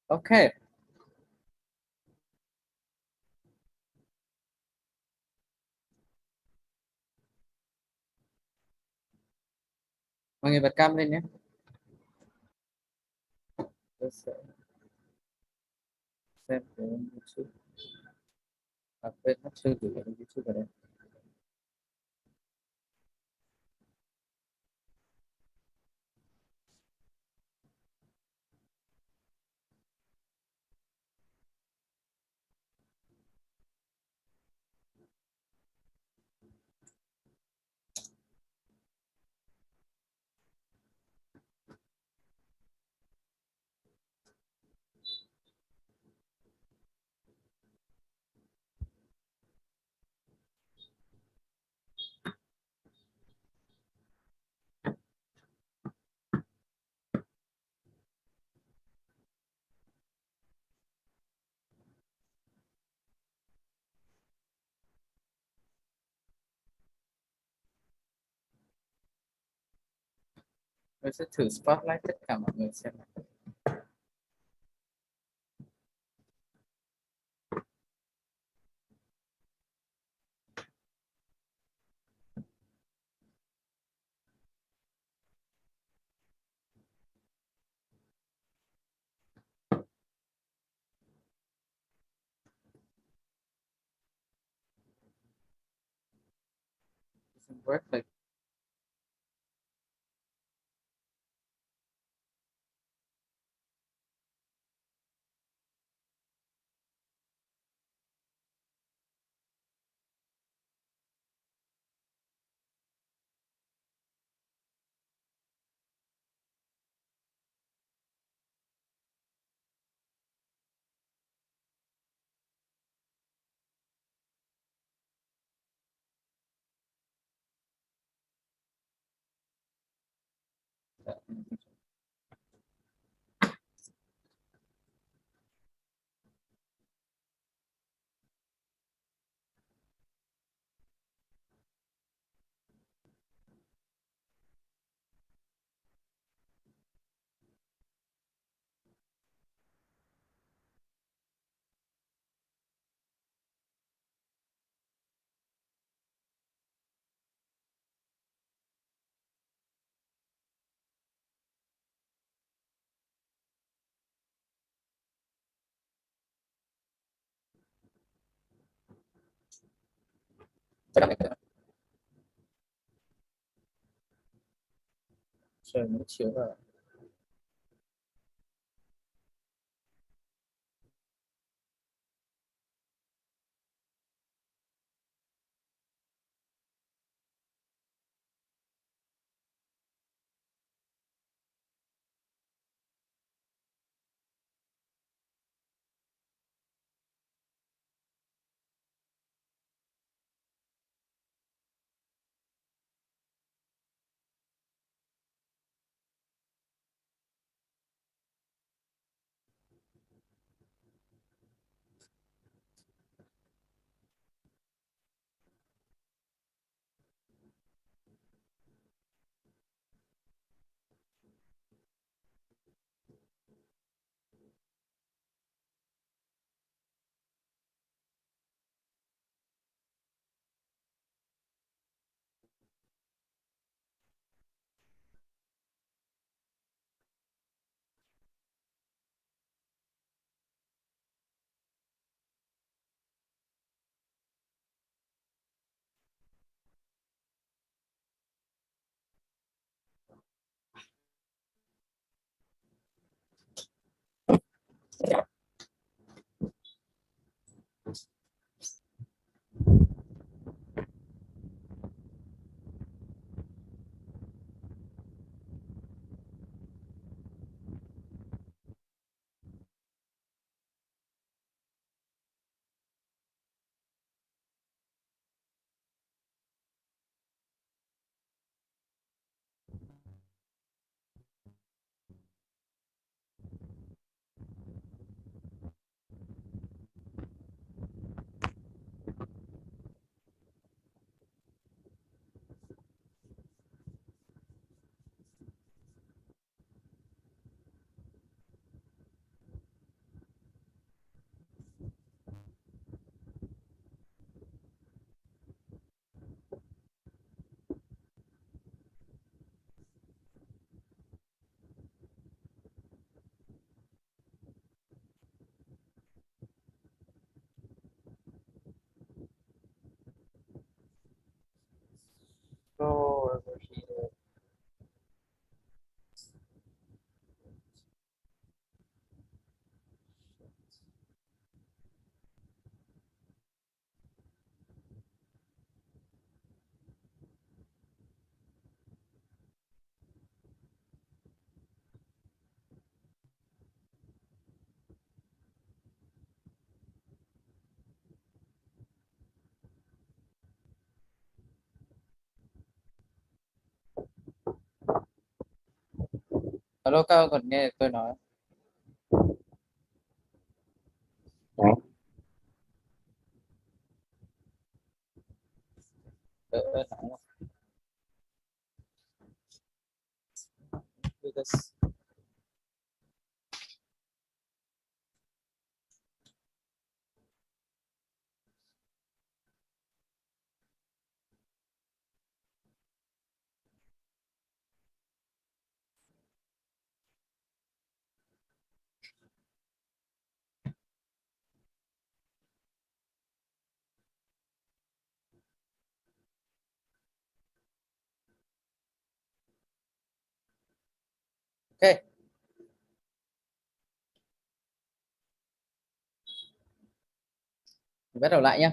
Ok, mọi người bật cam lên nhé. Tôi sẽ xem cái YouTube. À, quên mất chưa gửi cái YouTube vào đây. Tôi sẽ thử spotlight tất cả mọi người xem nào. Doesn't work like that. Trời mới chiếu vào. Alo Cao còn nghe tôi nói. Đó. Đỡ nóng không? Ok, bắt đầu lại nhé.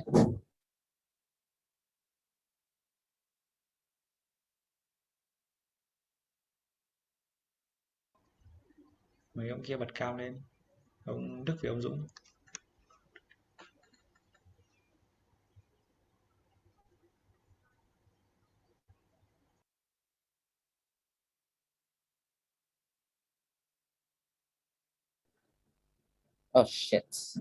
Mấy ông kia bật cam lên, ông Đức với ông Dũng. Oh shit.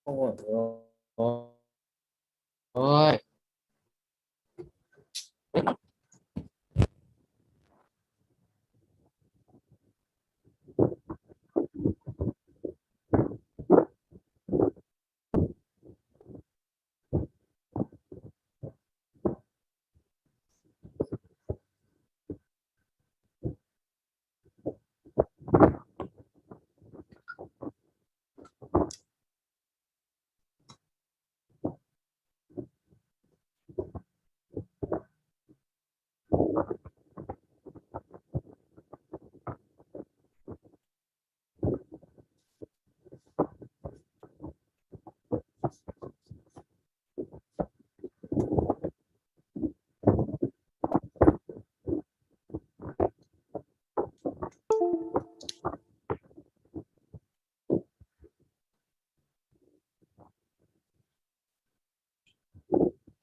Ôi ôi.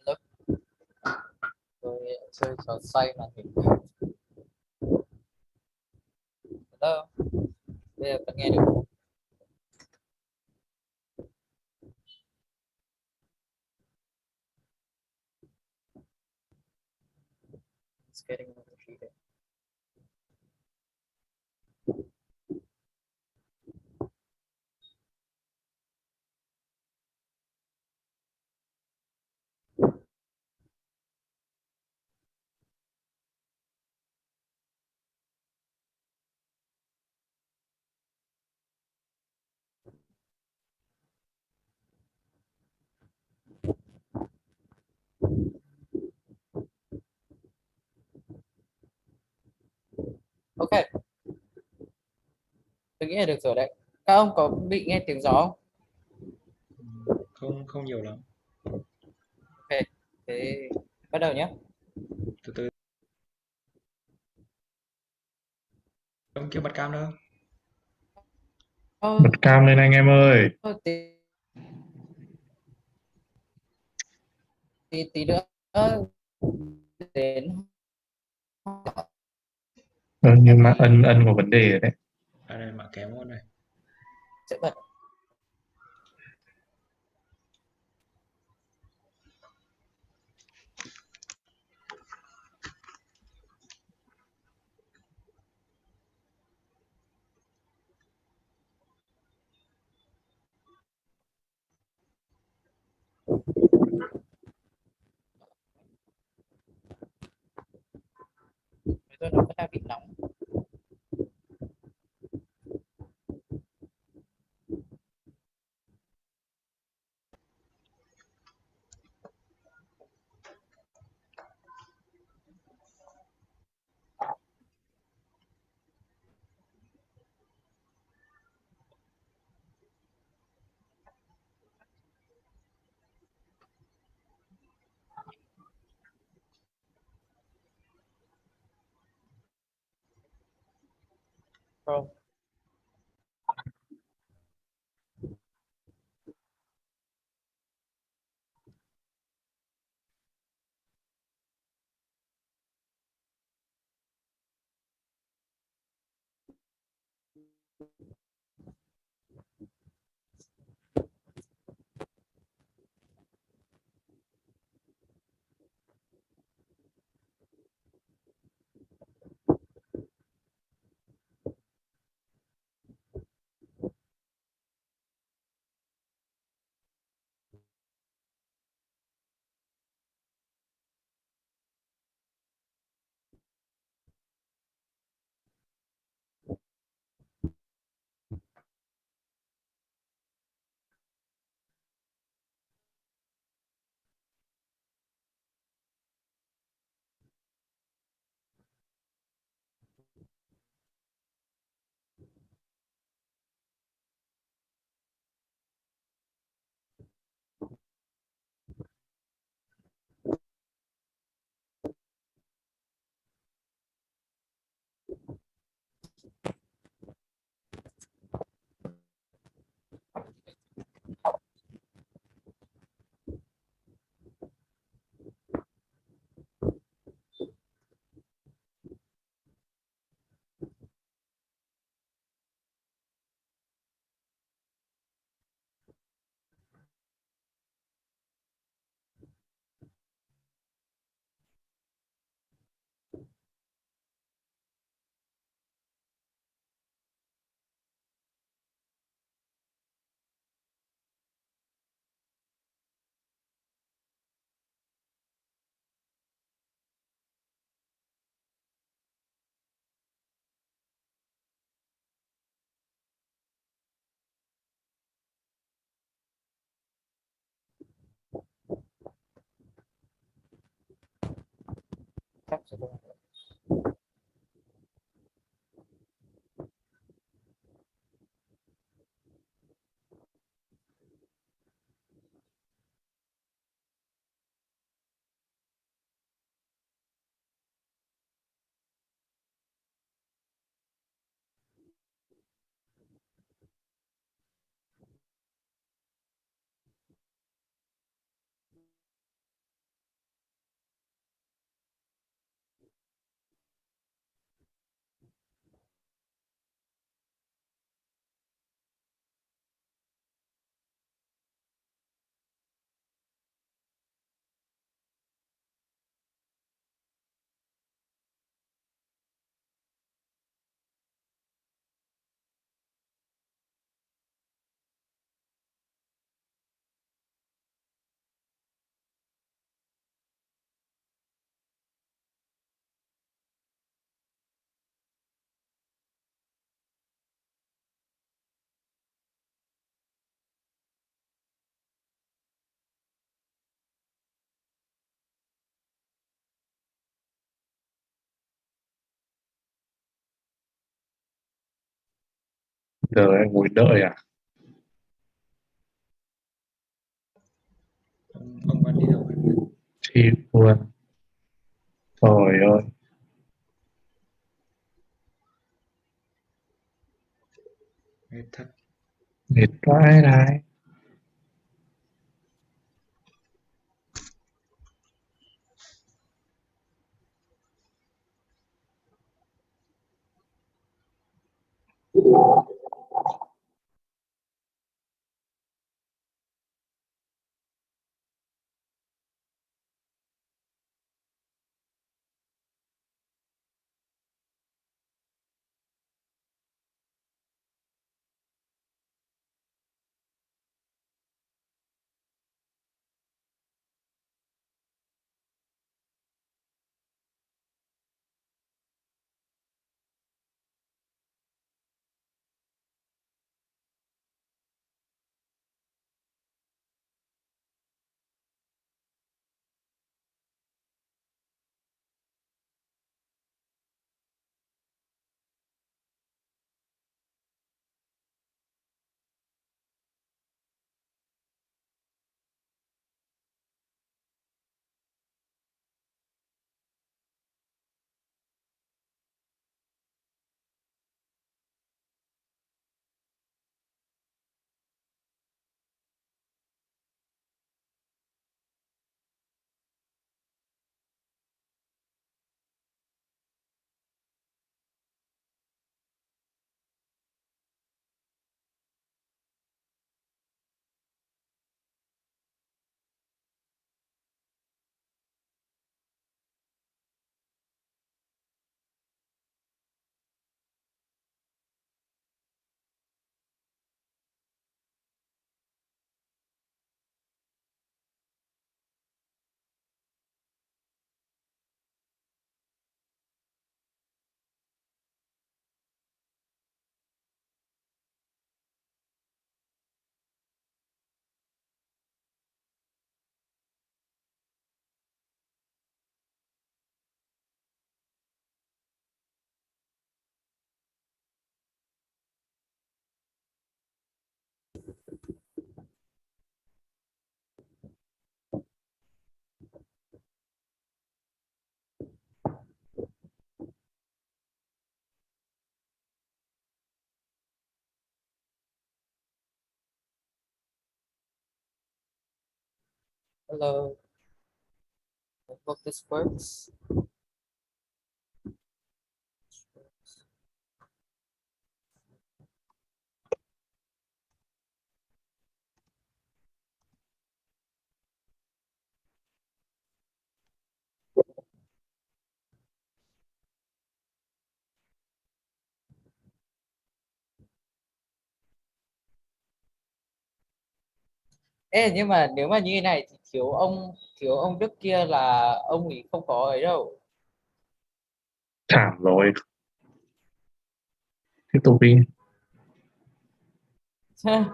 Lớp tôi chơi trò xoay màn hình. Hello, bây giờ có nghe được không? It's getting overheated. Ok, tôi nghĩ là được rồi đấy. Các ông có bị nghe tiếng gió không? Không không nhiều lắm. Ok, thế bắt đầu nhé. Từ từ, ông kia bật cam đâu? Ờ, Bật cam lên anh em ơi. tí nữa đến Nhưng mà thì ân ân có vấn đề rồi đấy. À đây mạng kém luôn này. sẽ bật. tôi nó có đang bị nóng. Rồi, chắc sẽ không. Giờ em ngồi đợi à? Ông bạn đi đâu rồi? Chịu luôn. Trời ơi, Mệt thật. mệt vãi đấy. Hello. I hope this works. Ê, nhưng mà nếu mà như thế này thì thiếu ông Đức kia là ông ấy không có ấy đâu. Thảm rồi. Tiếp tục đi. Ok,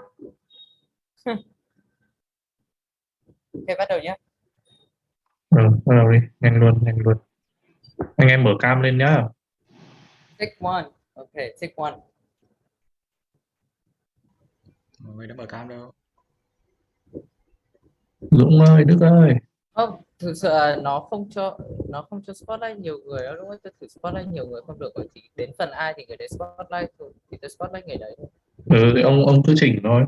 bắt đầu nhé. Bắt đầu đi, nhanh luôn, nhanh luôn. Anh em mở cam lên nhá. Take one. Ok, take one. Mọi người đã mở cam đâu. Dũng ơi, Đức ơi. Không, thực sự là nó không cho spotlight nhiều người đâu, đúng không? Tôi thử spotlight nhiều người không được rồi, thì đến phần ai thì người đấy spotlight thôi, thì tôi spotlight người đấy thôi. Thì ông cứ chỉnh thôi,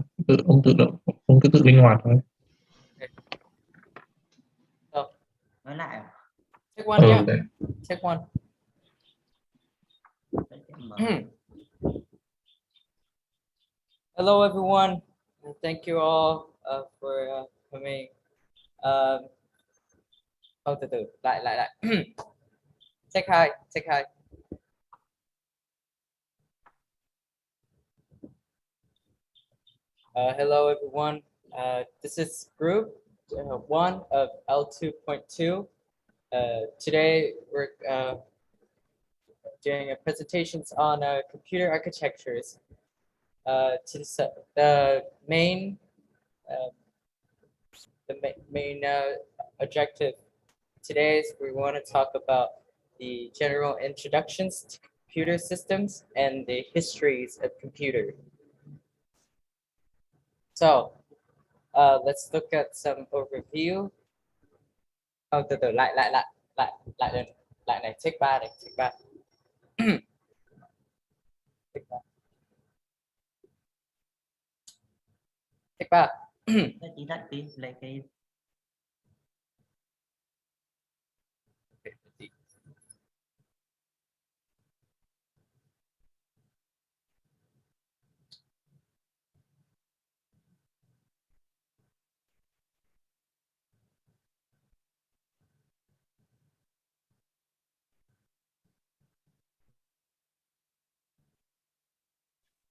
ông tự động, ông cứ tự linh hoạt thôi. Rồi, nói lại à? take one nhá. Đấy. Take one. Đấy, cái mở. Hello everyone, and thank you all for coming. Từ từ, lại. Take hai, take hai. Hello everyone. This is group one of L2.2. Today we're doing a presentations on computer architectures. The main objective today is we want to talk about the general introductions to computer systems and the histories of computer. So let's look at some overview. Từ từ, lại này, take ba này, take ba. Take ba. Tí tắt tí lấy cái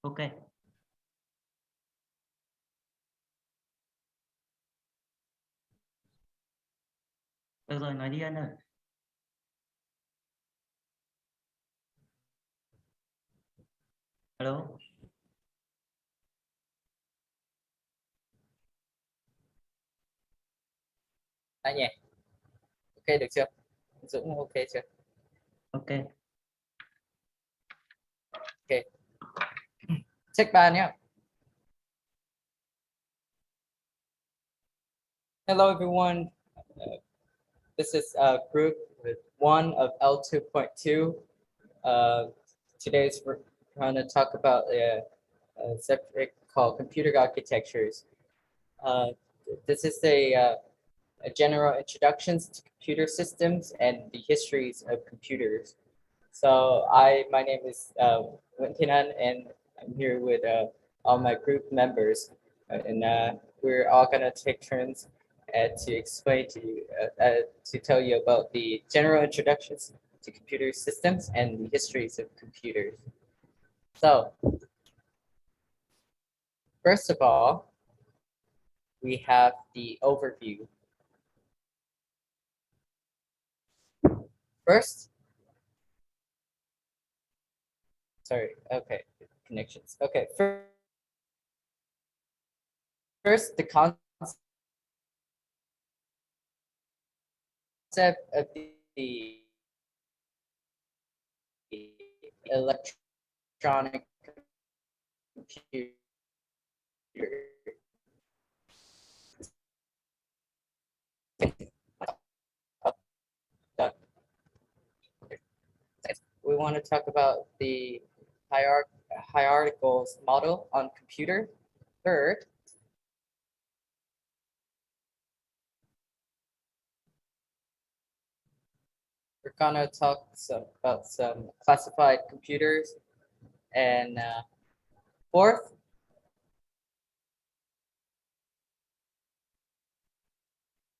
ok. Được rồi, nói đi anh ơi. Alo. Lại nhỉ. Ok được chưa? Dũng ok chưa? Ok. Ok. Check ba nhé. Hello everyone. This is group one of L2.2. Today's we're going to talk about a subject called computer architectures. This is a general introductions to computer systems and the histories of computers. So my name is Nguyễn Thiên Ân, and I'm here with all my group members, and we're all gonna take turns to explain to you, to tell you about the general introductions to computer systems and the histories of computers. So, first of all, we have the overview. First, sorry, okay, connections. Okay, first the concept of the electronic computer. We want to talk about the hierarchical model on computer. Third, gonna talk about some classified computers, and fourth,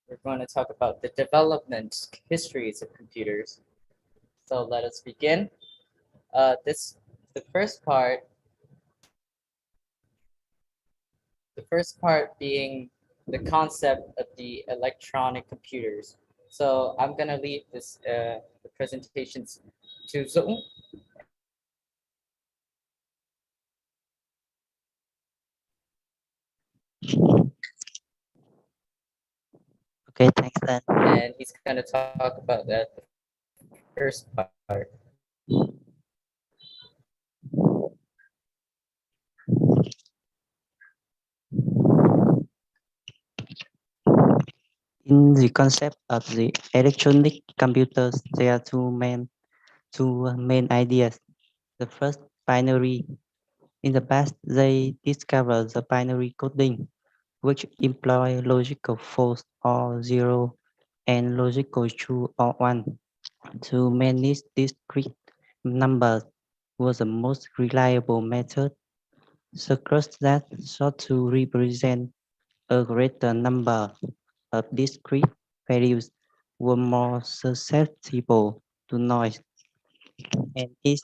we're going to talk about the development histories of computers. So let us begin. The first part being the concept of the electronic computers. So I'm gonna leave the presentations to Dũng. Okay, thanks then. And he's gonna talk about the first part. In the concept of the electronic computers, there are two main ideas. The first, binary. In the past, they discovered the binary coding, which employ logical false or zero and logical true or one. To manage discrete numbers was the most reliable method. Circles that sought to represent a greater number of discrete values were more susceptible to noise, and it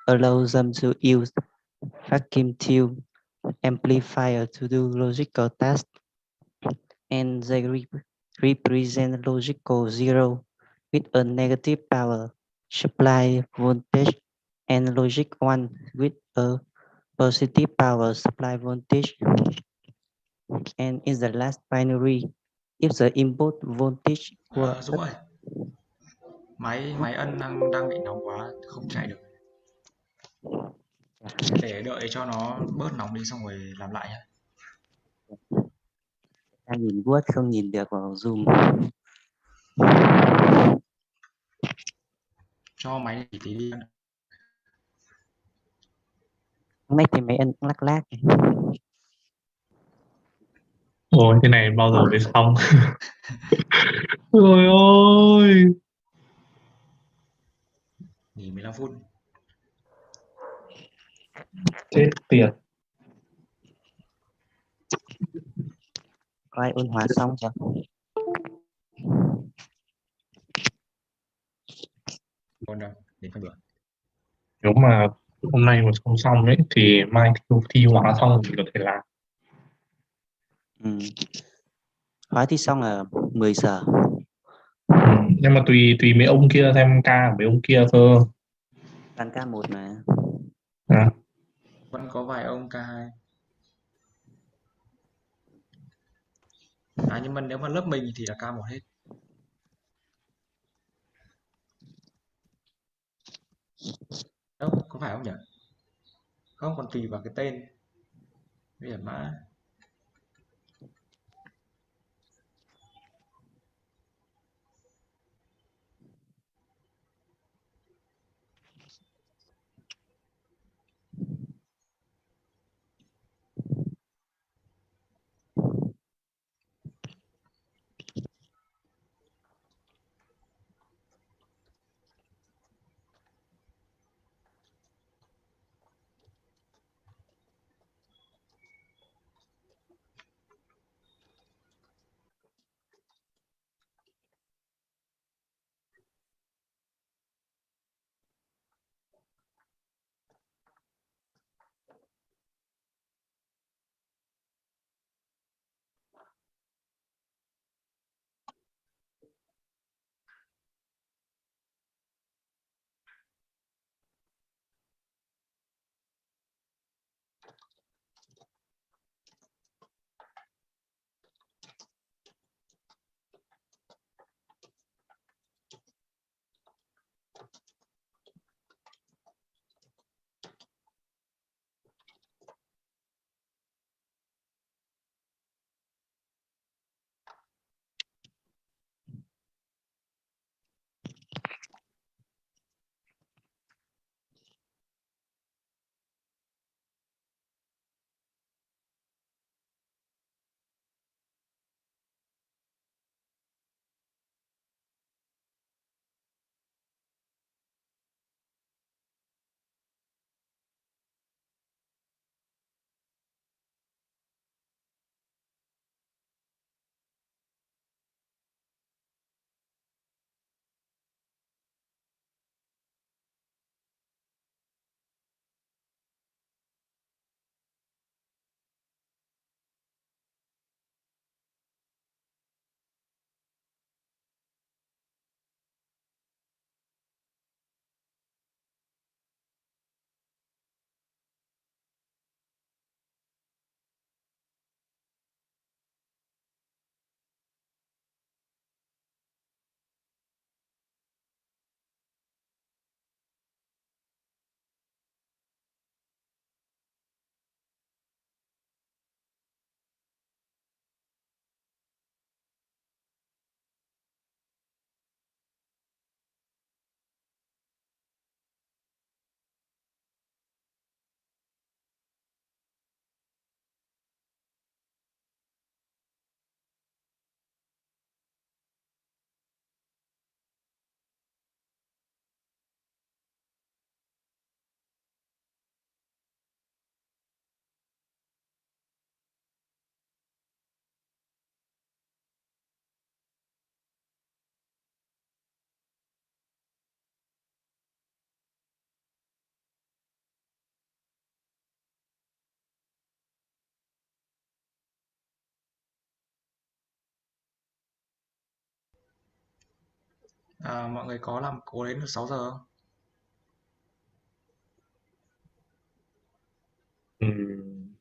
allows them to use vacuum tube amplifier to do logical tasks, and they represent logical zero with a negative power supply voltage and logic 1 with a positive power supply voltage. And in the last binary, if the input voltage were Dũng ơi, máy ân đang bị nóng quá, không chạy được. Để đợi cho nó bớt nóng đi xong rồi làm lại nhé. đang nhìn Word không nhìn được vào Zoom. Cho máy nghỉ tí đi. Hôm nay thì mấy anh cũng lắc lác. Ôi cái này bao giờ mới xong? Rồi ôi. Nghỉ 15 phút. Chết tiệt. Có ai ôn hòa xong chưa? Còn đâu, đến phân bữa. Nếu mà hôm nay mà không xong ấy thì mai thi hóa xong thì có thể làm. Hóa thi xong là 10 giờ. Nhưng mà tùy mấy ông kia xem ca của mấy ông kia cơ. Toàn K1 mà. À. Vẫn có vài ông K2. Nhưng mà nếu mà lớp mình thì là K1 hết. Đâu, có phải không nhỉ? Không, còn tùy vào cái tên. Bây giờ mã. Mọi người có làm cố đến được 6 giờ không?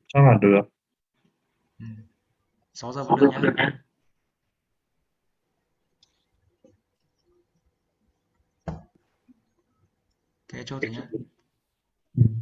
Chắc là được. 6 giờ vẫn được nhá. Ok, chốt rồi nhá. Ừm.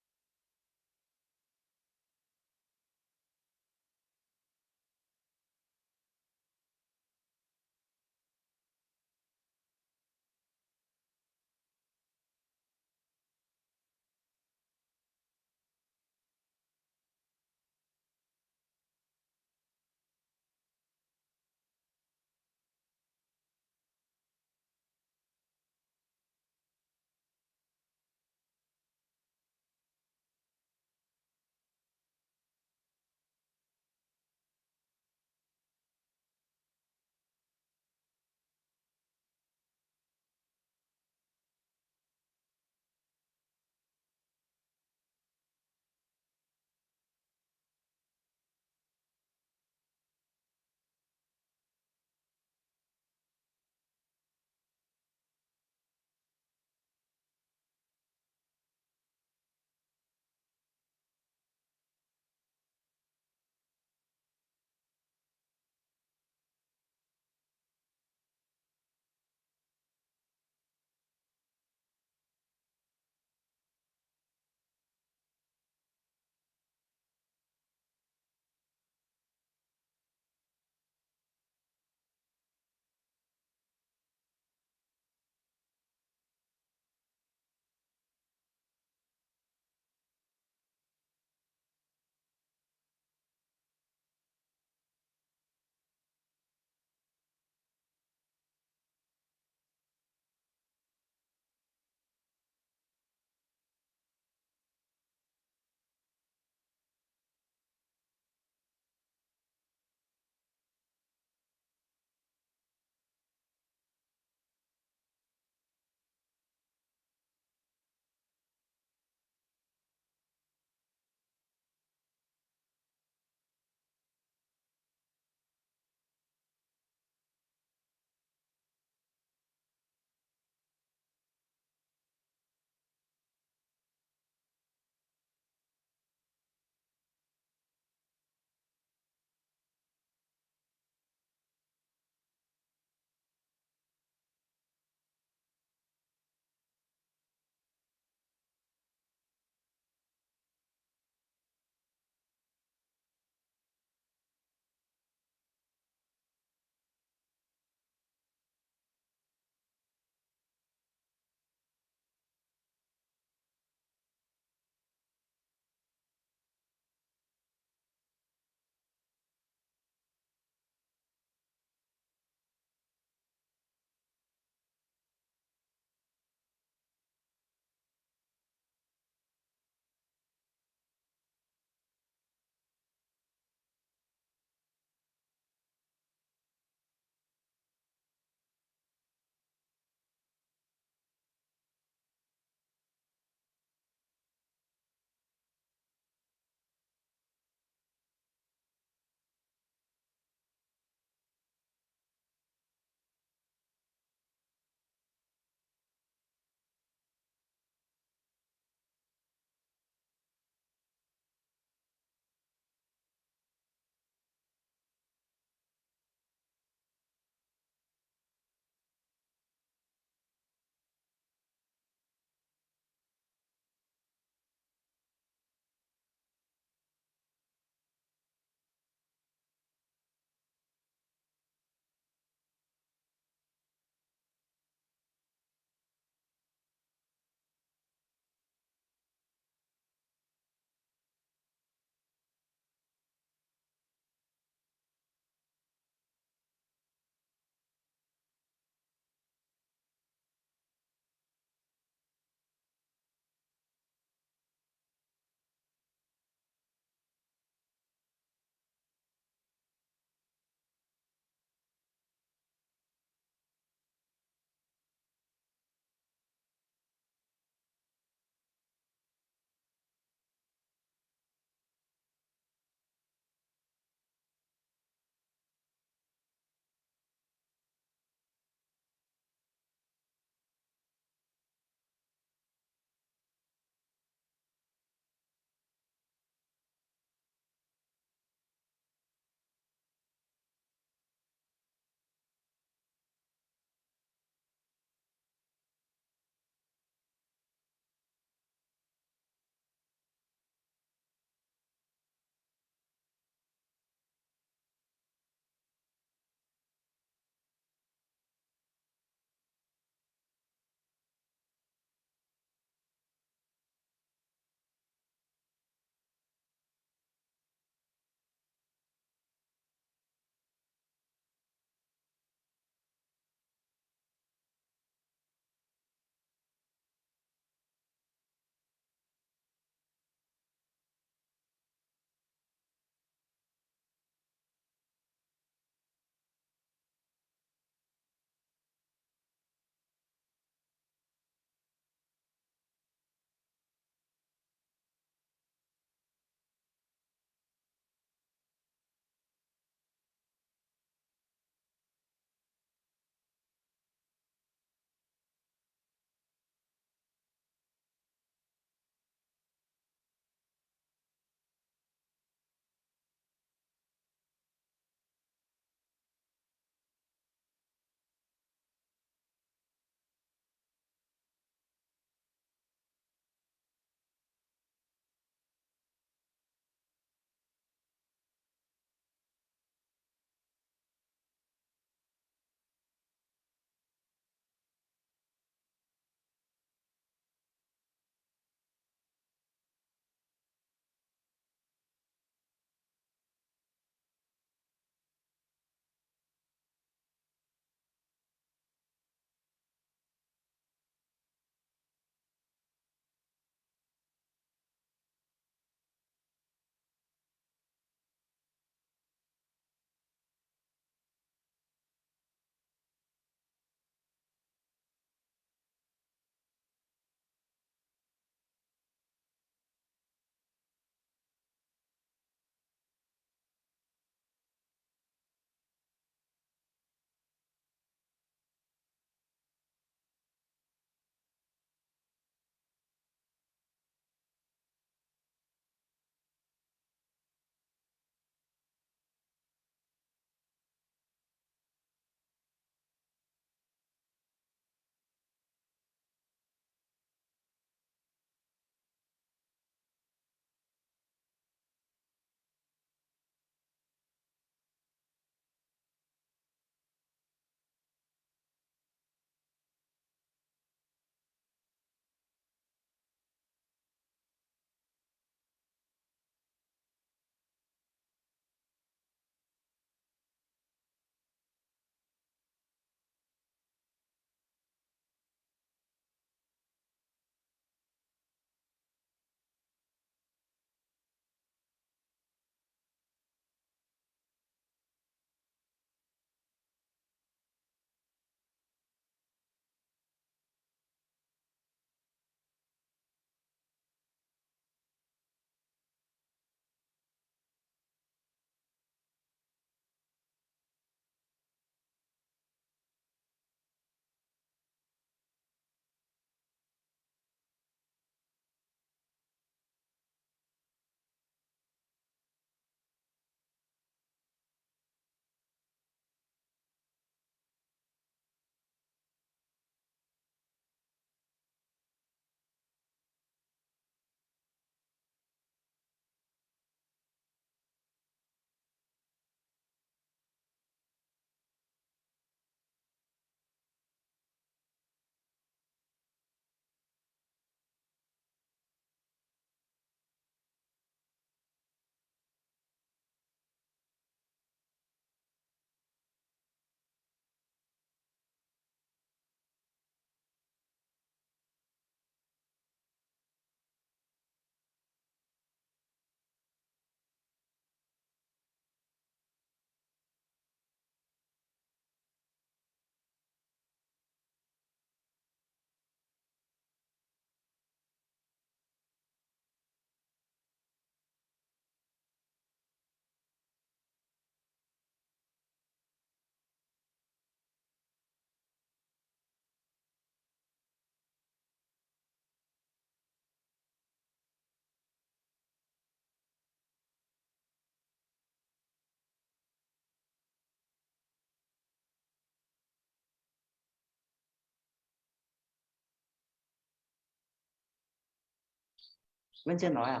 Vẫn chưa nói à?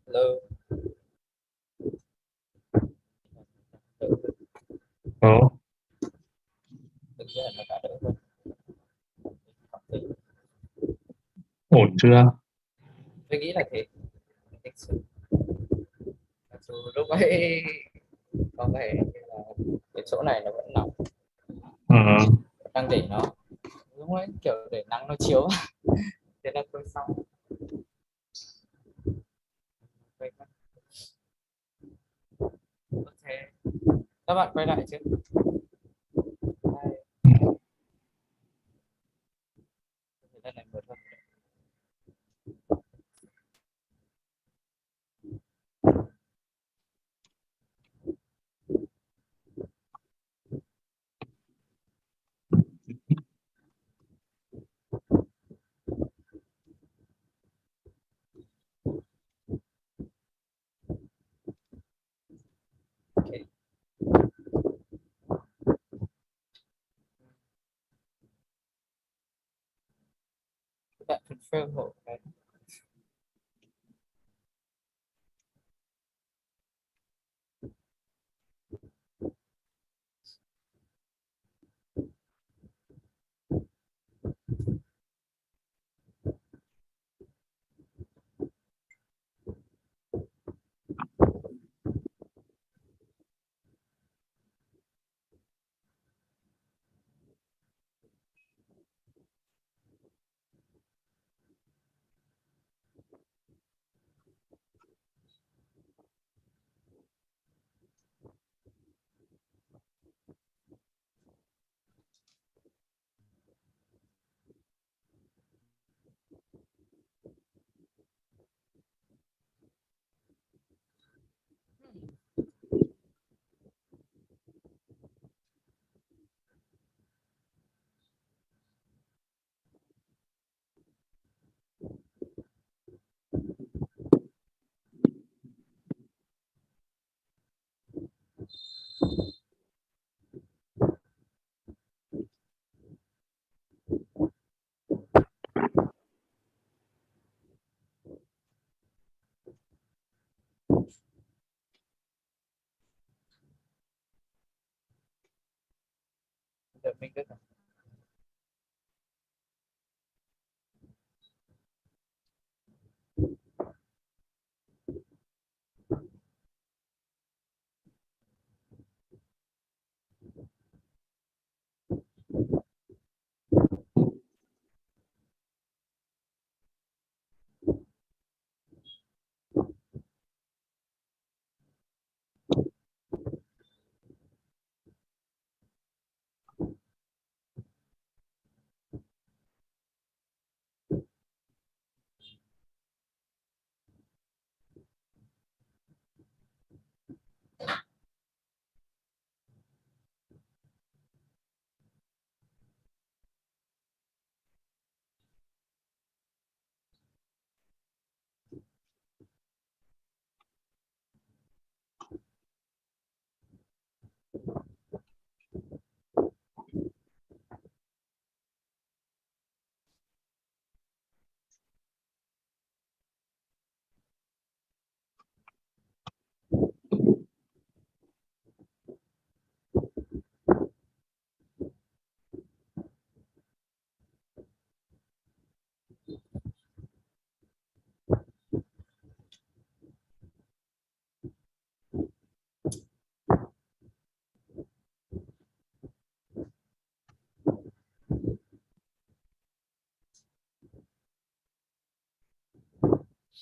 Hello. Ồ, Thực ra là nó đã đỡ hơn. Học thử. ổn chưa? Tôi nghĩ là thế. Thực sự. Mặc dù lúc ấy có vẻ như là cái chỗ này nó vẫn nóng, Ừ. đang để nó lúc ấy kiểu để nắng nó chiếu thế là tôi xong. Vậy mà. Ok, các bạn quay lại chứ? Hai. Thời gian này mở thôi. Okay. Các bạn confirm hộ cái.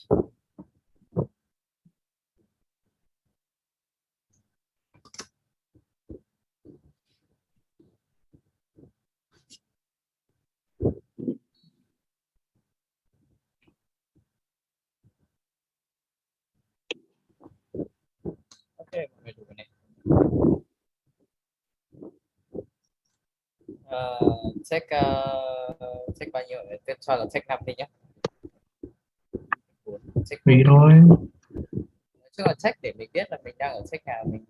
Ok, mọi người đủ này. Check bao nhiêu? Tiếp theo là check 5 đi nhé. Check Tùy 4. thôi. Nói chung là check để mình biết là mình đang ở check nào mình.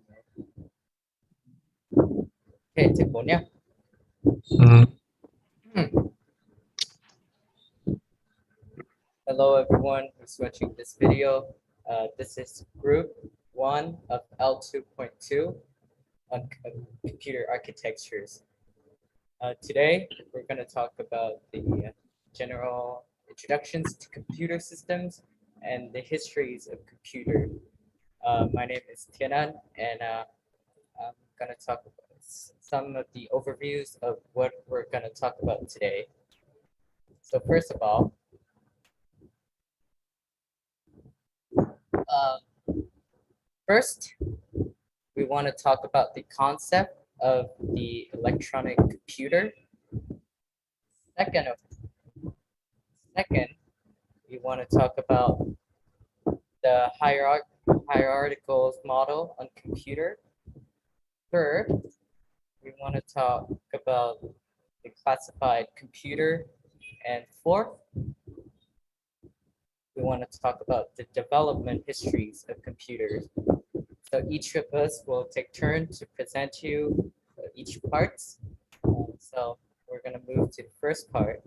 Ok, check 4 nhé. Ừ. Hello everyone who's watching this video. This is group 1 of L2.2 on computer architectures. Today we're going to talk about the general introductions to computer systems and the histories of computer. My name is Tianan, and I'm going to talk about some of the overviews of what we're going to talk about today. So first of all, first, we want to talk about the concept of the electronic computer. Second, we want to talk about the hierarchical model on computer. Third, we want to talk about the classified computer. And fourth, we want to talk about the development histories of computers. So each of us will take turn to present you each parts. So we're going to move to the first part.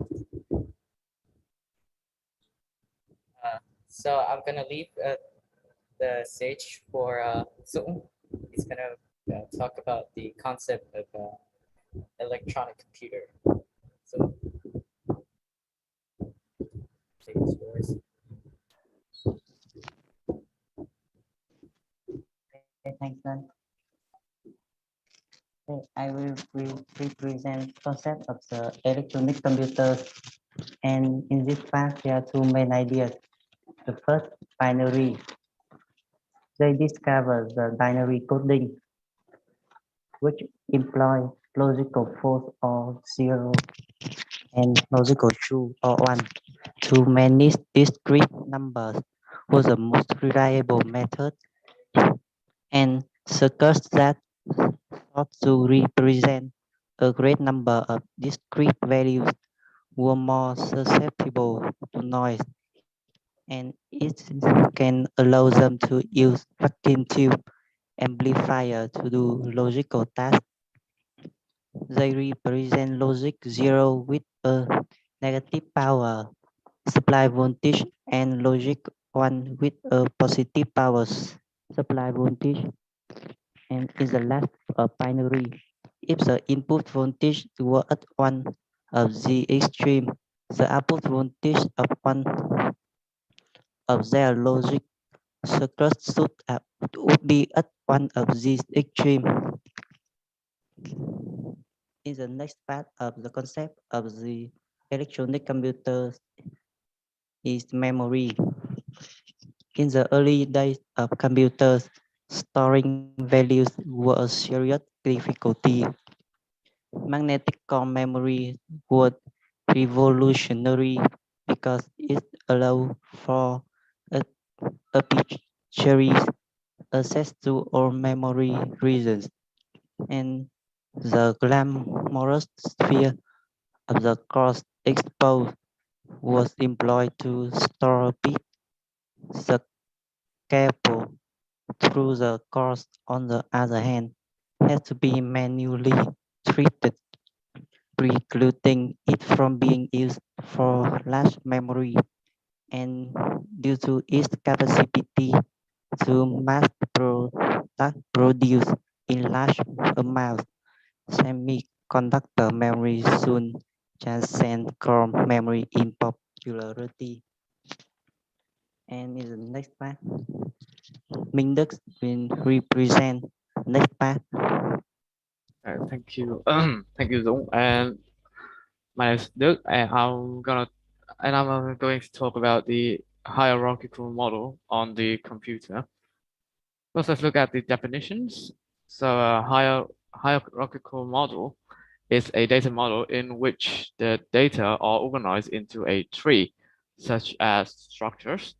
So I'm going to leave the stage for Sung. He's going to talk about the concept of electronic computer. So stage is yours. Okay, thanks, Dan. Okay, I will represent concept of the electronic computers, and in this part there are two main ideas. The first, binary. They discover the binary coding, which employ logical false or zero and logical true or one to manage discrete numbers was the most reliable method, and circuits that sought to represent a great number of discrete values were more susceptible to noise, and it can allow them to use vacuum tube amplifier to do logical tasks. They represent logic 0 with a negative power supply voltage and logic 1 with a positive power supply voltage, and is the last binary. If the input voltage were at one of the extreme, the output voltage of one of their logic circuits would be at one of these extreme. In the next part of the concept of the electronic computer is memory. In the early days of computers, storing values was a serious difficulty. Magnetic core memory was revolutionary because it allowed for arbitrary access to all memory regions, and the glamorous sphere of the cross exposed was employed to store a bit the cable through the course. On the other hand, has to be manually treated, precluding it from being used for large memory, and due to its capacity to produce in large amounts, semiconductor memory soon transcend core memory in popularity. And in the next part, Minh Đức will represent next part. Thank you. Thank you, Dũng. And my name is Đức, and I'm going to talk about the hierarchical model on the computer. First, let's look at the definitions. So a hierarchical model is a data model in which the data are organized into a tree, such as structures.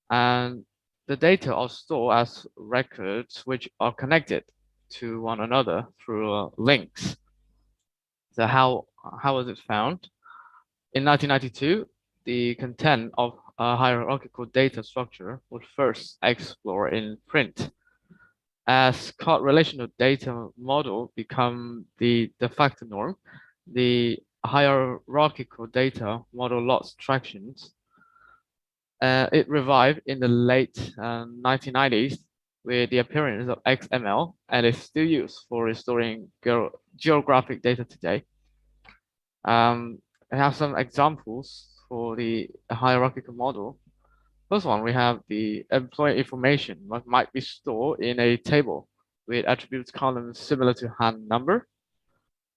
And the data are stored as records which are connected to one another through links. So how was it found? In 1992, the content of a hierarchical data structure was first explored in print. As relational data model become the de facto norm, the hierarchical data model lost traction. It revived in the late 1990s with the appearance of XML and is still used for restoring geographic data today. I have some examples for the hierarchical model. First one, we have the employee information that might be stored in a table with attributes columns similar to hand number,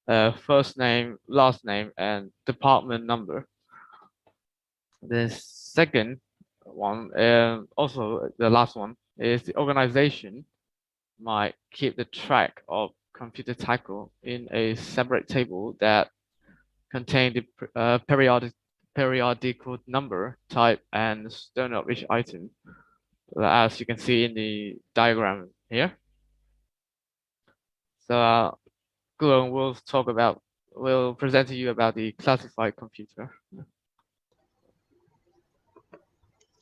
first name, last name, and department number. The second one, also the last one, is the organization might keep the track of computer tackle in a separate table that contain the periodical number, type, and stone of each item, as you can see in the diagram here. So Guang will present to you about the classified computer.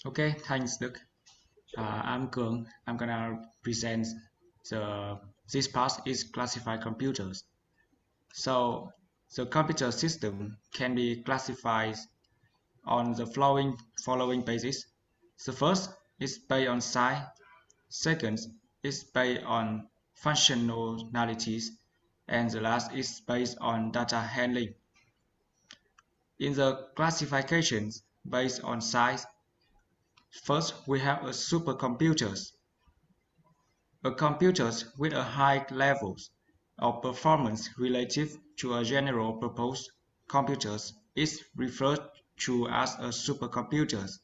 Okay, thanks, Đức. I'm Cường. I'm gonna present this part is classified computers. So the computer system can be classified on the following basis. The first is based on size. Second is based on functionalities, and the last is based on data handling. In the classifications based on size, first we have a supercomputers. A computers with a high levels of performance relative to a general purpose computers is referred to as a supercomputers.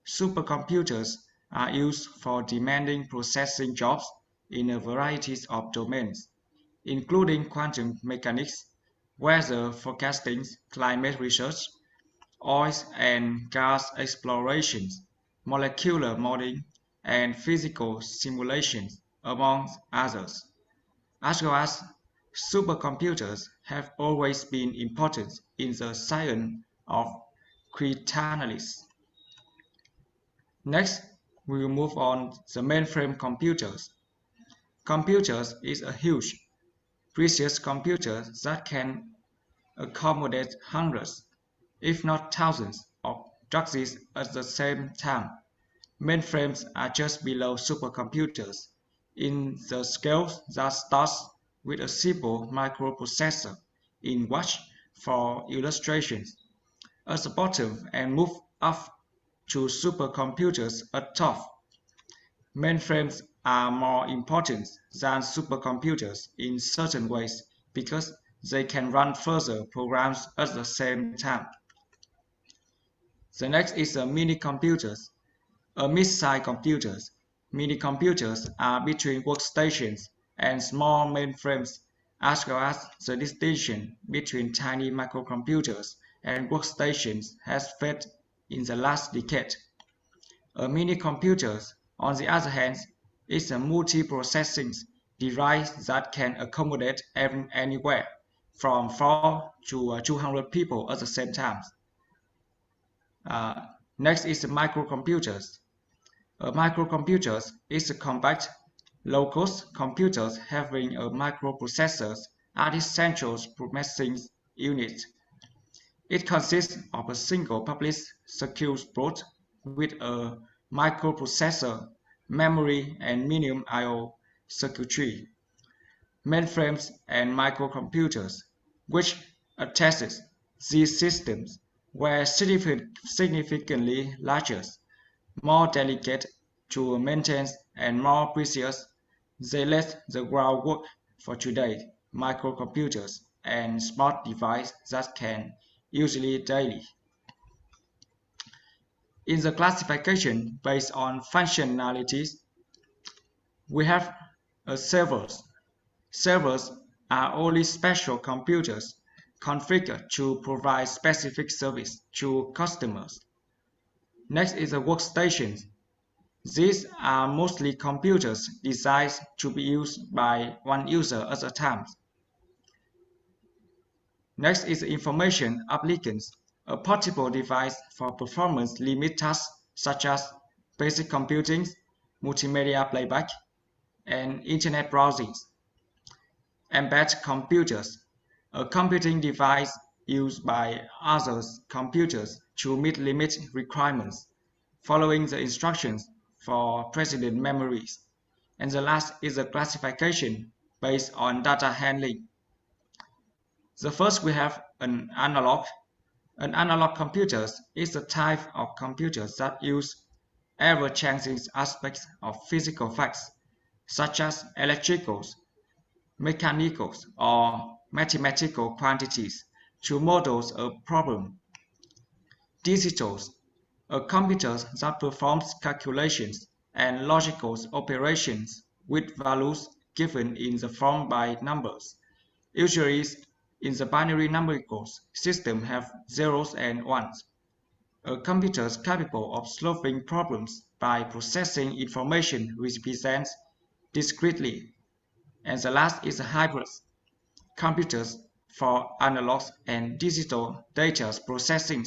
Supercomputers are used for demanding processing jobs in a variety of domains, including quantum mechanics, weather forecasting, climate research, oil and gas explorations, molecular modeling, and physical simulations, among others. As well as supercomputers have always been important in the science of cryptanalysis. Next, we will move on the mainframe computers. Computers is a huge, precious computer that can accommodate hundreds, if not thousands, of drugs at the same time. Mainframes are just below supercomputers in the scale that starts with a simple microprocessor in watch for illustrations at the bottom and move up to supercomputers at top. Mainframes are more important than supercomputers in certain ways because they can run further programs at the same time. The next is the mini-computers. Mid-size computers. Mini-computers are between workstations and small mainframes, as well as the distinction between tiny microcomputers and workstations has faded in the last decade. A mini-computer, on the other hand, is a multi-processing device that can accommodate anywhere from 4 to 200 people at the same time. Next is the microcomputers. A microcomputer is a compact, low-cost computer having a microprocessor at its central processing unit. It consists of a single public circuit board with a microprocessor, memory, and minimum I/O circuitry. Mainframes and microcomputers, which attested these systems, were significantly larger, more delicate to maintain, and more precious. They laid the groundwork for today microcomputers and smart devices that can usually daily. In the classification based on functionalities, we have servers. Servers are only special computers configured to provide specific service to customers. Next is the workstations. These are mostly computers designed to be used by one user at a time. Next is information applicants, a portable device for performance limit tasks such as basic computing, multimedia playback, and internet browsing. Embedded computers, a computing device used by other computers to meet limit requirements, following the instructions for precedent memories. And the last is a classification based on data handling. The first we have an analog. An analog computer is a type of computers that use ever-changing aspects of physical facts, such as electricals, mechanicals, or mathematical quantities, to model a problem. Digitals, a computer that performs calculations and logical operations with values given in the form by numbers. Usually in the binary numerical system have zeros and ones. A computer is capable of solving problems by processing information represented discretely. And the last is hybrids, computers for analog and digital data processing.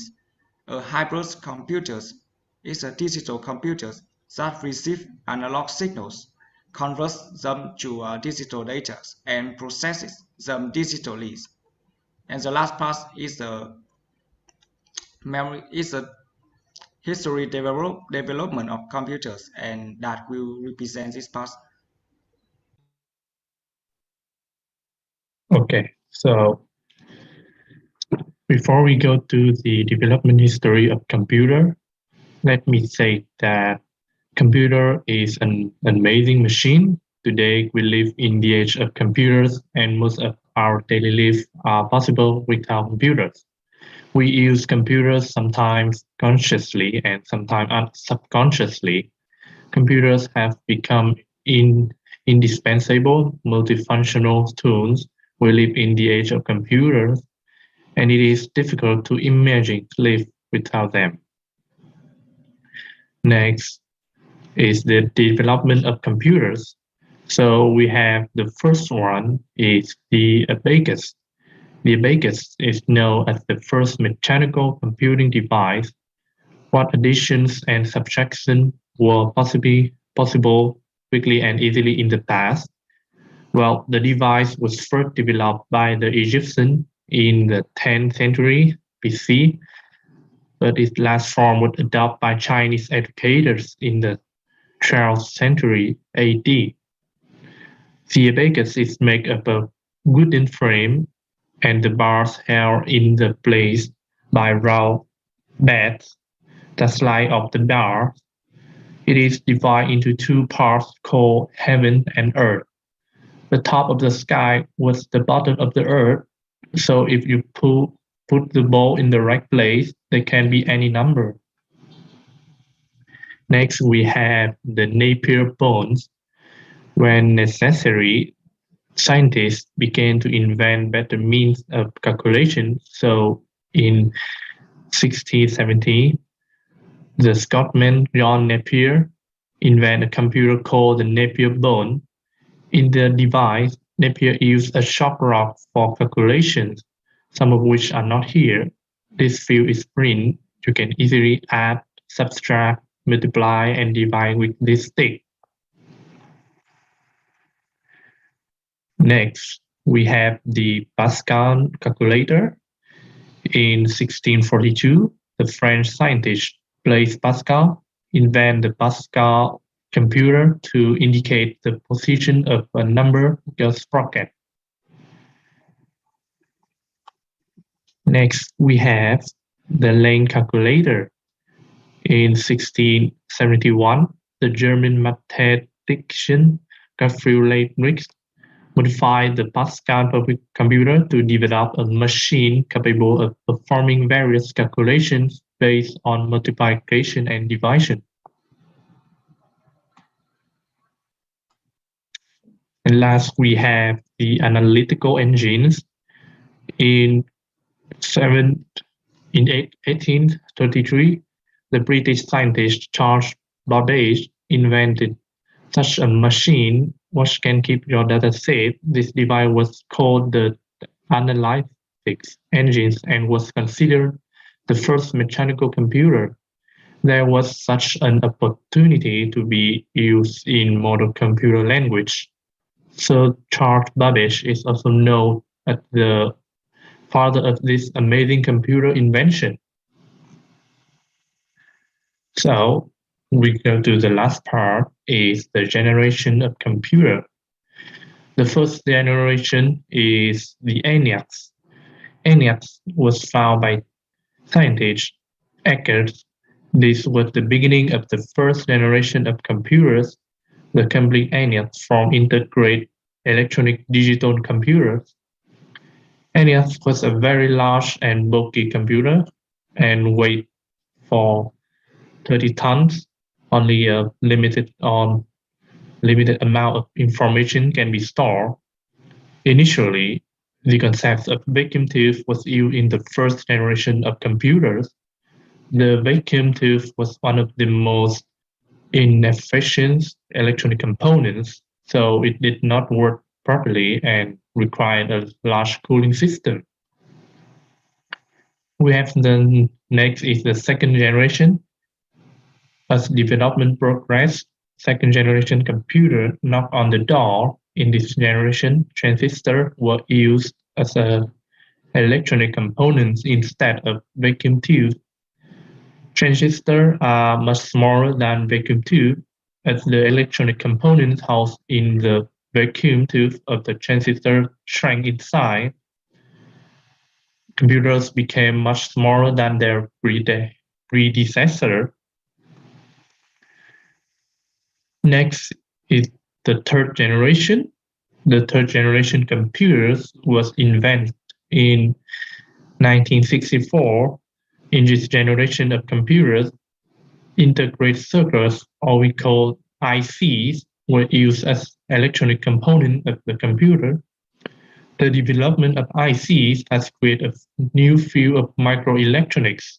A hybrid computer is a digital computer that receives analog signals, converts them to digital data, and processes them digitally. And the last part is the memory is a history development of computers, and that will represent this part. Okay, so before we go to the development history of computer, let me say that computer is an amazing machine. Today we live in the age of computers, and most of our daily life are possible without computers. We use computers sometimes consciously and sometimes subconsciously. Computers have become indispensable multifunctional tools. We live in the age of computers, and it is difficult to imagine life without them. Next is the development of computers. So we have the first one is the abacus. The abacus is known as the first mechanical computing device. What additions and subtraction were possible quickly and easily in the past? Well, the device was first developed by the Egyptians in the 10th century BC, but its last form was adopted by Chinese educators in the 12th century AD. The abacus is made of a wooden frame, and the bars held in the place by round beds that slide up the bar. It is divided into two parts called heaven and earth. The top of the sky was the bottom of the earth, so if you put the ball in the right place, there can be any number. Next, we have the Napier bones. When necessary, scientists began to invent better means of calculation. So in 1670, the Scotsman John Napier invented a computer called the Napier bone. In the device, Napier used a sharp rock for calculations, some of which are not here. This field is print. You can easily add, subtract, multiply, and divide with this stick. Next, we have the Pascal calculator. In 1642, the French scientist Blaise Pascal invented the Pascal computer to indicate the position of a number gas sprocket. Next, we have the Lane calculator. In 1671, the German mathematician Gottfried Leibniz modified the Pascal computer to develop a machine capable of performing various calculations based on multiplication and division. And last, we have the analytical engines. In 1833, the British scientist Charles Babbage invented such a machine which can keep your data safe. This device was called the analytics engines and was considered the first mechanical computer. There was such an opportunity to be used in modern computer language. So Charles Babbage is also known as the father of this amazing computer invention. So we go to the last part is the generation of computer. The first generation is the ENIAC. ENIAC was found by scientist Eckert. This was the beginning of the first generation of computers. The complete ENIAC from integrated electronic digital computers. ENIAC was a very large and bulky computer and weighed for 30 tons. Only a limited amount of information can be stored. Initially, the concept of vacuum tube was used in the first generation of computers. The vacuum tube was one of the most inefficient electronic components, so it did not work properly and required a large cooling system. We have the next is the second generation. As development progressed, second generation computer knocked on the door. In this generation, transistors were used as electronic components instead of vacuum tubes. Transistors are much smaller than vacuum tube, as the electronic components housed in the vacuum tube of the transistor shrank in size. Computers became much smaller than their predecessor. Next is the third generation. The third generation computers was invented in 1964. In this generation of computers, integrated circuits, or we call ICs, were used as electronic component of the computer. The development of ICs has created a new field of microelectronics.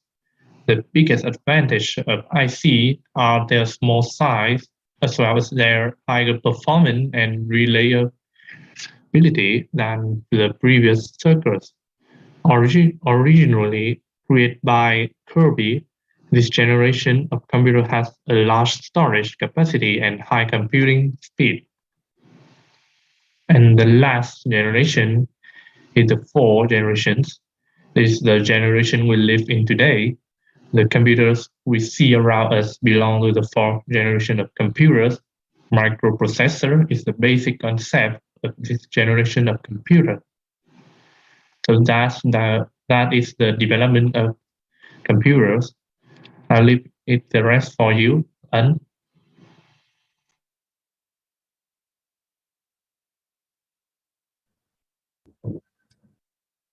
The biggest advantage of IC are their small size, as well as their higher performance and reliability than the previous circuits. Originally created by Kirby, this generation of computer has a large storage capacity and high computing speed. And the last generation is the four generations. This is the generation we live in today. The computers we see around us belong to the fourth generation of computers. Microprocessor is the basic concept of this generation of computer. So that is the development of computers. I'll leave it the rest for you, and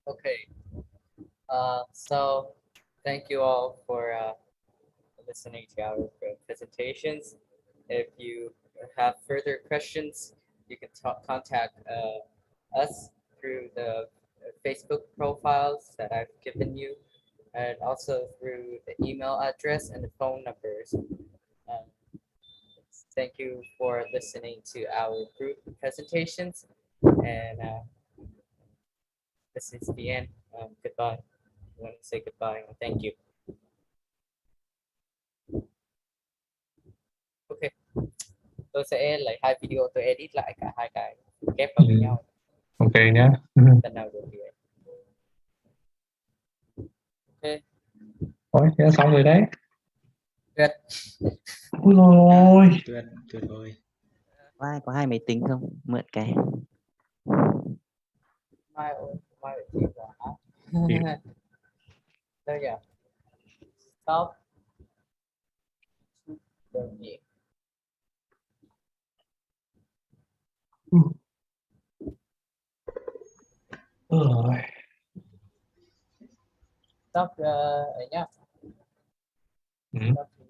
Okay. So thank you all for listening to our presentations. If you have further questions, you can contact us through the Facebook profiles that I've given you, and also through the email address and the phone numbers. Thank you for listening to our group presentations, and this is the end. Goodbye. I want to say goodbye and thank you. Ok, tôi sẽ lấy hai video tôi edit lại cả hai cái ghép vào với nhau. ok nhé. Lần nào được thì ok. Ôi, thế là xong rồi đấy. Good. Ôi rồi. Tuyệt vời. Có hai máy tính không? Mượn cái. Mai phải chịu rồi hả? Đâu giờ? Stop. Rồi nhỉ? Stop ấy nhá. Mhm. Stop.